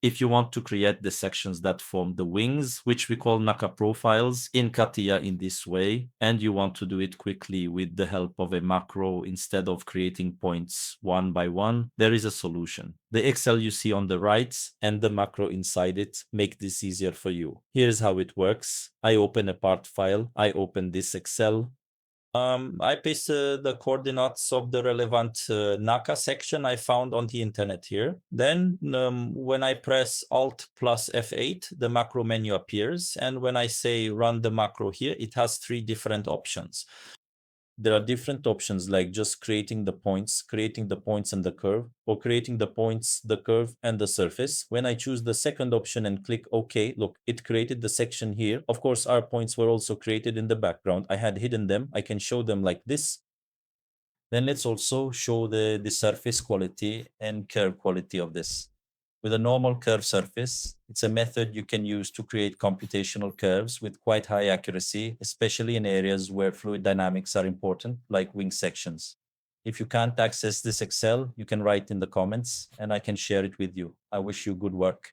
If you want to create the sections that form the wings, which we call NACA profiles in CATIA in this way, and you want to do it quickly with the help of a macro instead of creating points one by one, there is a solution. The Excel you see on the right and the macro inside it make this easier for you. Here's how it works. I open a part file. I open this Excel. I paste the coordinates of the relevant NACA section I found on the internet here. Then when I press Alt plus F8, the macro menu appears. And when I say run the macro here, it has 3 different options. There are different options like just creating the points and the curve, or creating the points, the curve, and the surface. When I choose the second option and click OK, look, it created the section here. Of course, our points were also created in the background. I had hidden them. I can show them like this. Then let's also show the surface quality and curve quality of this. With a normal curve surface, it's a method you can use to create computational curves with quite high accuracy, especially in areas where fluid dynamics are important, like wing sections. If you can't access this Excel, you can write in the comments and I can share it with you. I wish you good work.